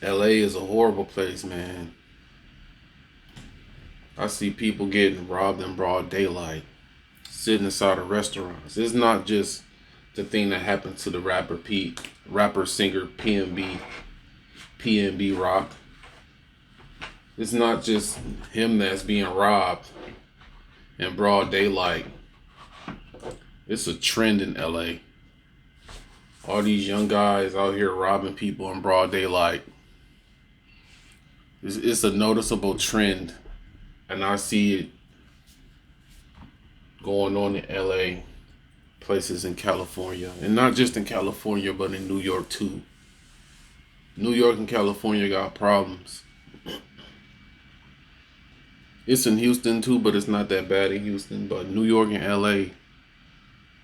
LA is a horrible place, man. I see people getting robbed in broad daylight, sitting inside of restaurants. It's not just the thing that happened to the rapper singer PNB Rock. It's not just him that's being robbed in broad daylight. It's a trend in LA. All these young guys out here robbing people in broad daylight. It's a noticeable trend, and I see it going on in LA, places in California, and not just in California, but in New York too. New York and California got problems. It's in Houston too, but it's not that bad in Houston. But New York and LA,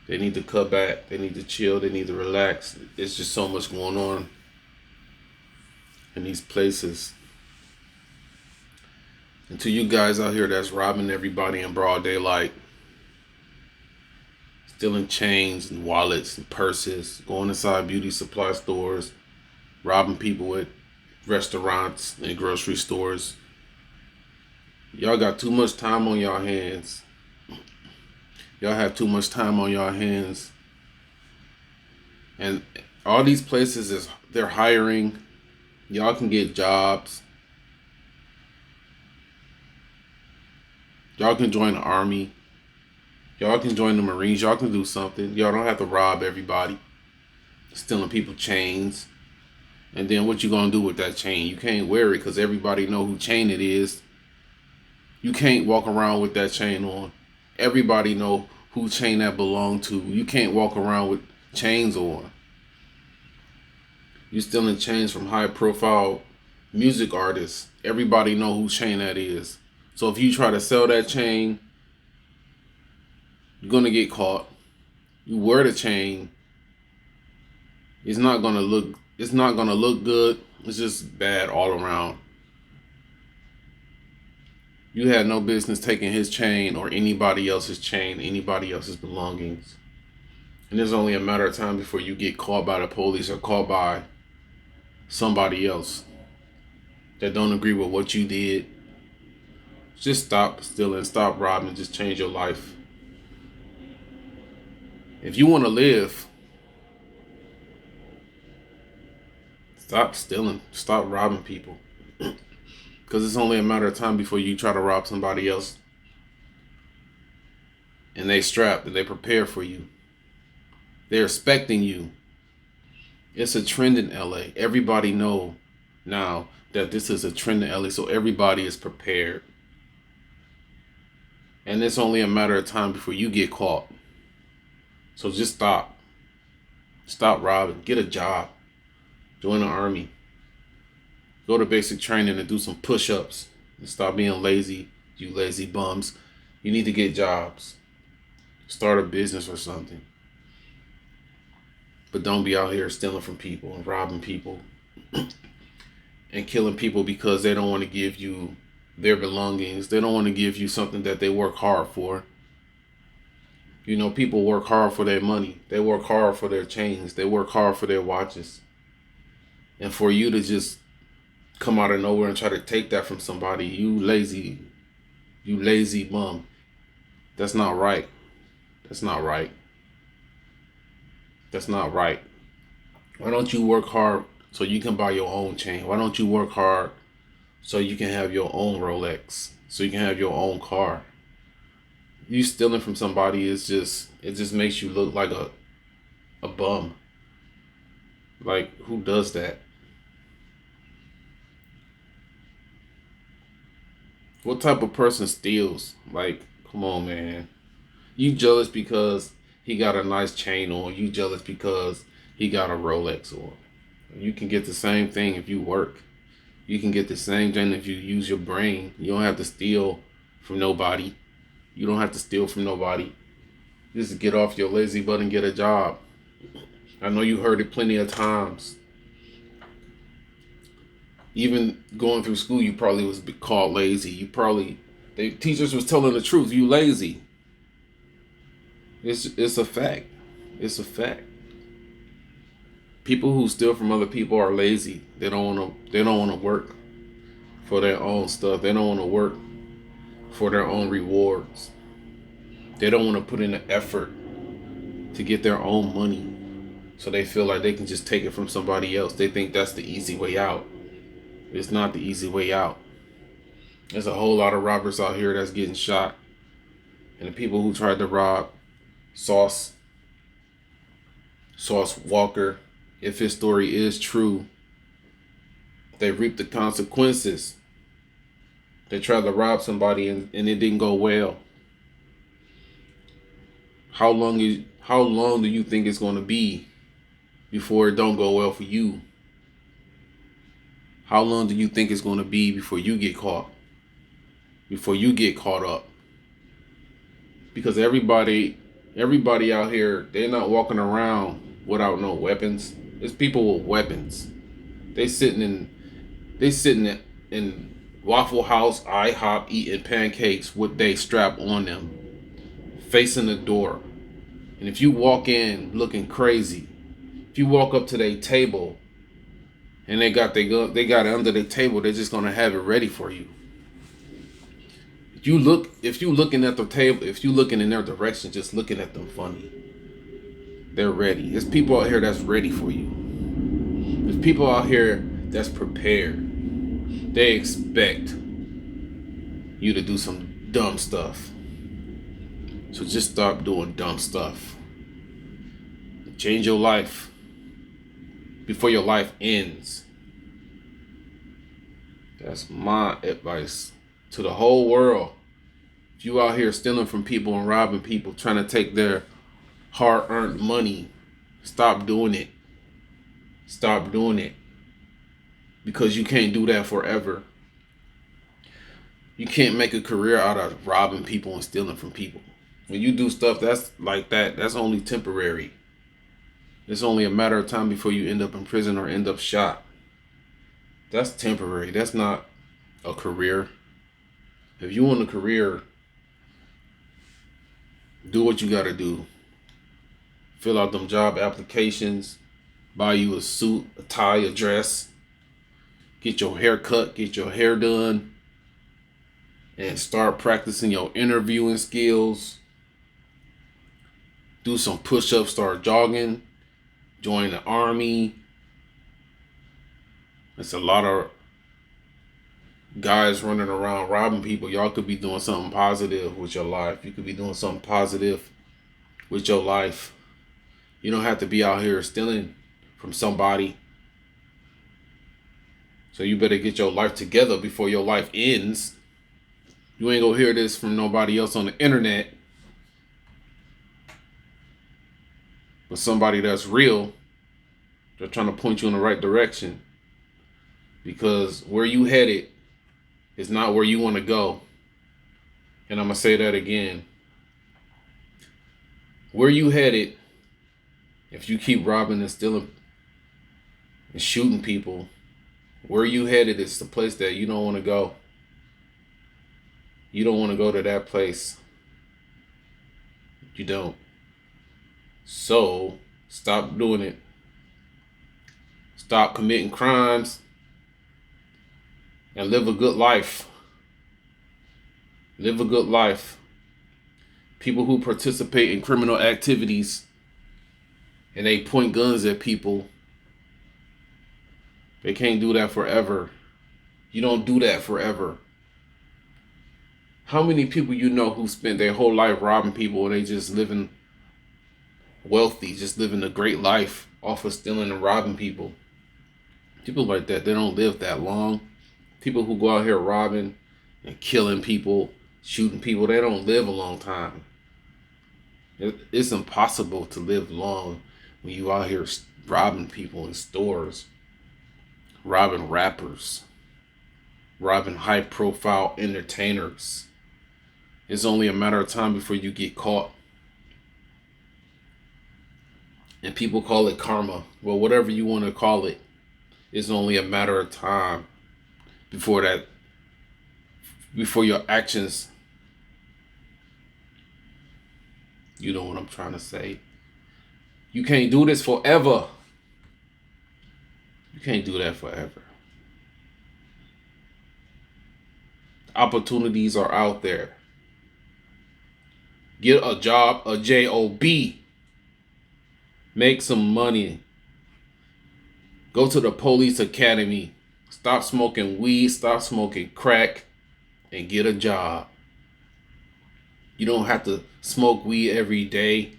they need to cut back. They need to chill. They need to relax. It's just so much going on in these places. And to you guys out here that's robbing everybody in broad daylight, stealing chains and wallets and purses, going inside beauty supply stores, robbing people at restaurants and grocery stores. Y'all got too much time on y'all hands. Y'all have too much time on y'all hands. And all these places they're hiring. Y'all can get jobs. Y'all can join the army. Y'all can join the Marines. Y'all can do something. Y'all don't have to rob everybody. Stealing people chains. And then what you gonna do with that chain? You can't wear it because everybody know who chain it is. You can't walk around with that chain on. Everybody know who chain that belong to. You can't walk around with chains on. You stealing chains from high profile music artists. Everybody know who chain that is. So if you try to sell that chain, you're gonna get caught. You wear the chain. It's not gonna look good. It's just bad all around. You had no business taking his chain or anybody else's chain, anybody else's belongings. And it's only a matter of time before you get caught by the police or caught by somebody else that don't agree with what you did. Just stop stealing, stop robbing, just change your life. If you want to live, stop stealing, stop robbing people. Because it's only a matter of time before you try to rob somebody else. And they strapped and they prepare for you. They're expecting you. It's a trend in LA. Everybody know now that this is a trend in LA, so everybody is prepared. And it's only a matter of time before you get caught. So just stop. Stop robbing. Get a job. Join the army. Go to basic training and do some push-ups. And stop being lazy, you lazy bums. You need to get jobs. Start a business or something. But don't be out here stealing from people and robbing people and killing people because they don't want to give you their belongings. They don't want to give you something that they work hard for. You know, people work hard for their money. They work hard for their chains. They work hard for their watches. And for you to just come out of nowhere and try to take that from somebody, you lazy bum. That's not right. That's not right. That's not right. Why don't you work hard so you can buy your own chain? Why don't you work hard so you can have your own Rolex? So you can have your own car? You stealing from somebody it just makes you look like a bum. Like, who does that? What type of person steals? Like, come on, man. You jealous because he got a nice chain on. You jealous because he got a Rolex on. You can get the same thing if you work. You can get the same thing if you use your brain. You don't have to steal from nobody. You don't have to steal from nobody. Just get off your lazy butt and get a job. I know you heard it plenty of times. Even going through school, you probably was called lazy. The teachers was telling the truth. You lazy. It's a fact. It's a fact. People who steal from other people are lazy. They don't want to work for their own stuff. They don't want to work for their own rewards. They don't want to put in the effort to get their own money. So they feel like they can just take it from somebody else. They think that's the easy way out. It's not the easy way out. There's a whole lot of robbers out here that's getting shot. And the people who tried to rob Sauce Walker, if his story is true, they reap the consequences. They tried to rob somebody and it didn't go well. How long do you think it's going to be before it don't go well for you? How long do you think it's going to be before you get caught? Before you get caught up? Because everybody out here, they're not walking around without no weapons. There's people with weapons. They sitting in Waffle House, IHOP, eating pancakes with they strap on them, facing the door. And if you walk in looking crazy, if you walk up to their table and they got it under the table, they're just gonna have it ready for you. If you looking at the table, if you looking in their direction, just looking at them funny, they're ready. There's people out here that's ready for you. There's people out here that's prepared. They expect you to do some dumb stuff. So just stop doing dumb stuff. Change your life before your life ends. That's my advice to the whole world. If you out here stealing from people and robbing people, trying to take their hard-earned money, stop doing it. Stop doing it. Because you can't do that forever. You can't make a career out of robbing people and stealing from people. When you do stuff that's like that, that's only temporary. It's only a matter of time before you end up in prison or end up shot. That's temporary. That's not a career. If you want a career, do what you gotta do. Fill out them job applications. Buy you a suit, a tie, a dress. Get your hair cut, get your hair done. And start practicing your interviewing skills. Do some push-ups, start jogging. Join the army. It's a lot of guys running around robbing people. Y'all could be doing something positive with your life. You could be doing something positive with your life. You don't have to be out here stealing from somebody. So you better get your life together before your life ends. You ain't gonna hear this from nobody else on the internet. But somebody that's real, they're trying to point you in the right direction. Because where you headed is not where you want to go. And I'm going to say that again. Where you headed, if you keep robbing and stealing and shooting people, where you headed is the place that you don't want to go. You don't want to go to that place. You don't. So, stop doing it. Stop committing crimes. And live a good life. Live a good life. People who participate in criminal activities and they point guns at people, they can't do that forever. You don't do that forever. How many people you know who spent their whole life robbing people and they just living wealthy, just living a great life off of stealing and robbing people? People like that, they don't live that long. People who go out here robbing and killing people, shooting people, they don't live a long time. It's impossible to live long when you out here robbing people in stores, robbing rappers, robbing high-profile entertainers. It's only a matter of time before you get caught. And people call it karma. Well, whatever you want to call it, it's only a matter of time before your actions, you know what I'm trying to say. You can't do this forever. You can't do that forever. Opportunities are out there. Get a job, a job. Make some money. Go to the police academy. Stop smoking weed. Stop smoking crack. And get a job. You don't have to smoke weed every day.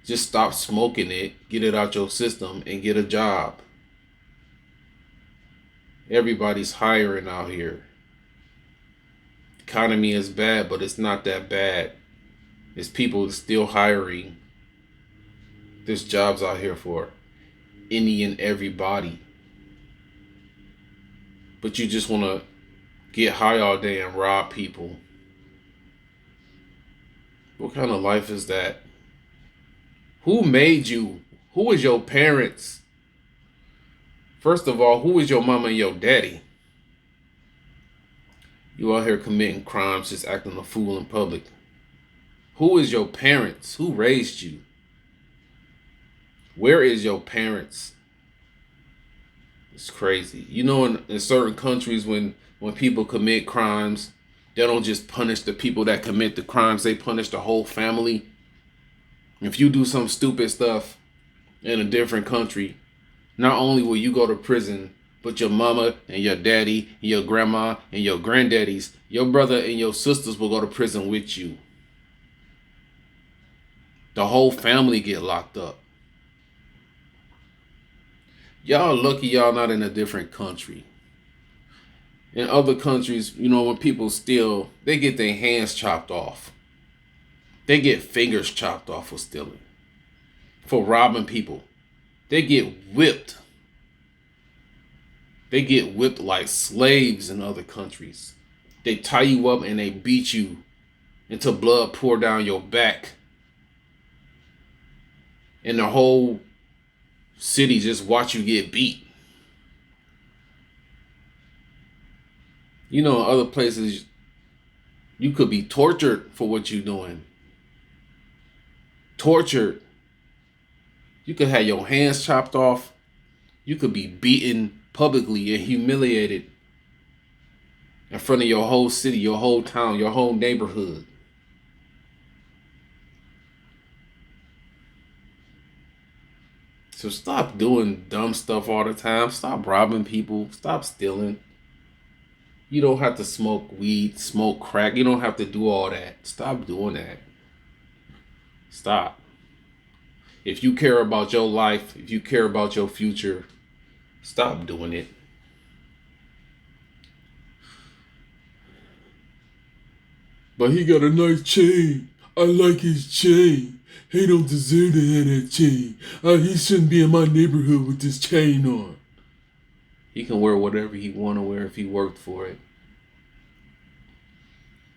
Just stop smoking it. Get it out your system and get a job. Everybody's hiring out here. Economy is bad, but it's not that bad. It's people still hiring. There's jobs out here for any and everybody. But you just want to get high all day and rob people. What kind of life is that? Who made you? Who is your parents? First of all, who is your mama and your daddy? You out here committing crimes, just acting a fool in public. Who is your parents? Who raised you? Where is your parents? It's crazy. You know, in certain countries, when people commit crimes, they don't just punish the people that commit the crimes. They punish the whole family. If you do some stupid stuff in a different country, not only will you go to prison, but your mama and your daddy, and your grandma and your granddaddies, your brother and your sisters will go to prison with you. The whole family get locked up. Y'all lucky y'all not in a different country. In other countries, you know, when people steal, they get their hands chopped off. They get fingers chopped off for stealing. For robbing people. They get whipped. They get whipped like slaves in other countries. They tie you up and they beat you until blood pour down your back. And the whole city just watch you get beat. You know, in other places, you could be tortured for what you're doing. Tortured. You could have your hands chopped off. You could be beaten publicly and humiliated in front of your whole city, your whole town, your whole neighborhood. So stop doing dumb stuff all the time. Stop robbing people. Stop stealing. You don't have to smoke weed, smoke crack. You don't have to do all that. Stop doing that. Stop. If you care about your life, if you care about your future, stop doing it. But he got a nice chain. I like his chain. He don't deserve to have that chain. He shouldn't be in my neighborhood with this chain on. He can wear whatever he want to wear if he worked for it.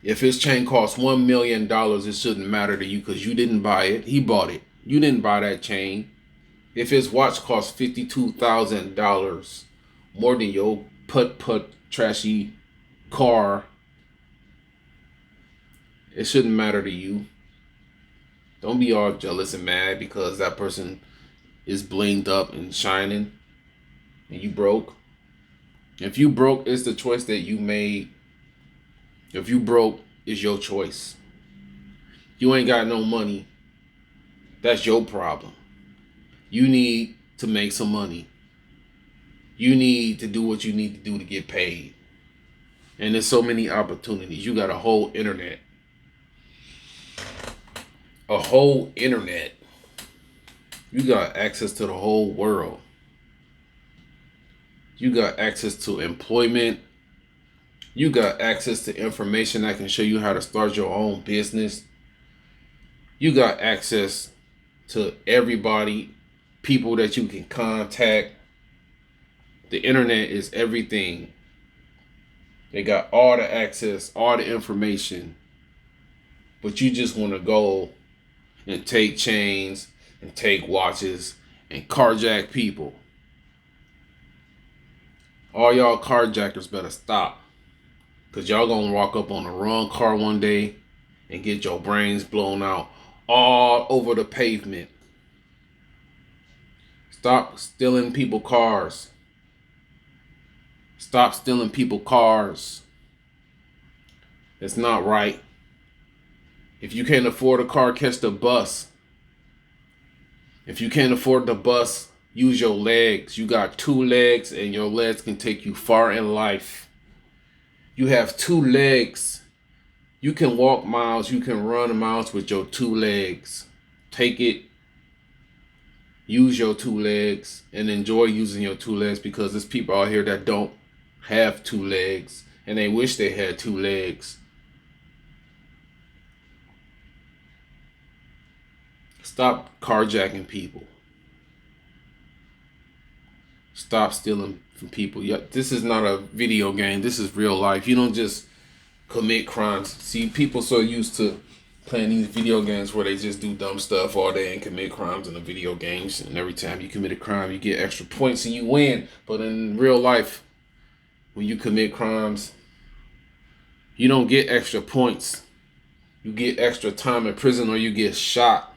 If his chain costs $1 million, it shouldn't matter to you because you didn't buy it. He bought it. You didn't buy that chain. If his watch costs $52,000, more than your putt trashy car, it shouldn't matter to you. Don't be all jealous and mad because that person is blinged up and shining and you broke. If you broke, it's the choice that you made. If you broke, it's your choice. You ain't got no money. That's your problem. You need to make some money. You need to do what you need to do to get paid. And there's so many opportunities. You got a whole internet. A whole internet. You got access to the whole world. You got access to employment. You got access to information that can show you how to start your own business. You got access to everybody, people that you can contact. The internet is everything. They got all the access, all the information. But you just want to go and take chains and take watches and carjack people. All y'all carjackers better stop. Because y'all going to walk up on the wrong car one day and get your brains blown out all over the pavement. Stop stealing people cars. Stop stealing people cars. It's not right. If you can't afford a car, catch the bus. If you can't afford the bus, use your legs. You got 2 legs and your legs can take you far in life. You have 2 legs. You can walk miles. You can run miles with your 2 legs. Take it. Use your 2 legs and enjoy using your 2 legs, because there's people out here that don't have 2 legs and they wish they had 2 legs. Stop carjacking people. Stop stealing from people. Yeah, this is not a video game. This is real life. You don't just commit crimes. See, people so used to playing these video games where they just do dumb stuff all day and commit crimes in the video games. And every time you commit a crime, you get extra points and you win. But in real life, when you commit crimes, you don't get extra points. You get extra time in prison, or you get shot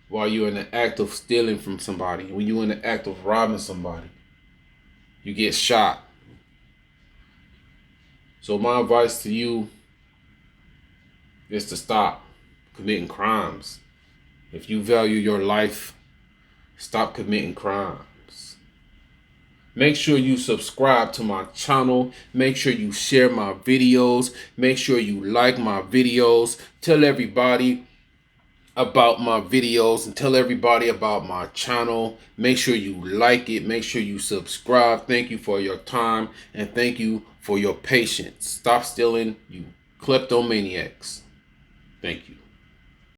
while you're in the act of stealing from somebody. When you're in the act of robbing somebody, you get shot. So my advice to you is to stop committing crimes. If you value your life, stop committing crimes. Make sure you subscribe to my channel. Make sure you share my videos. Make sure you like my videos. Tell everybody about my videos and tell everybody about my channel. Make sure you like it. Make sure you subscribe. Thank you for your time and thank you for your patience. Stop stealing, you kleptomaniacs. Thank you.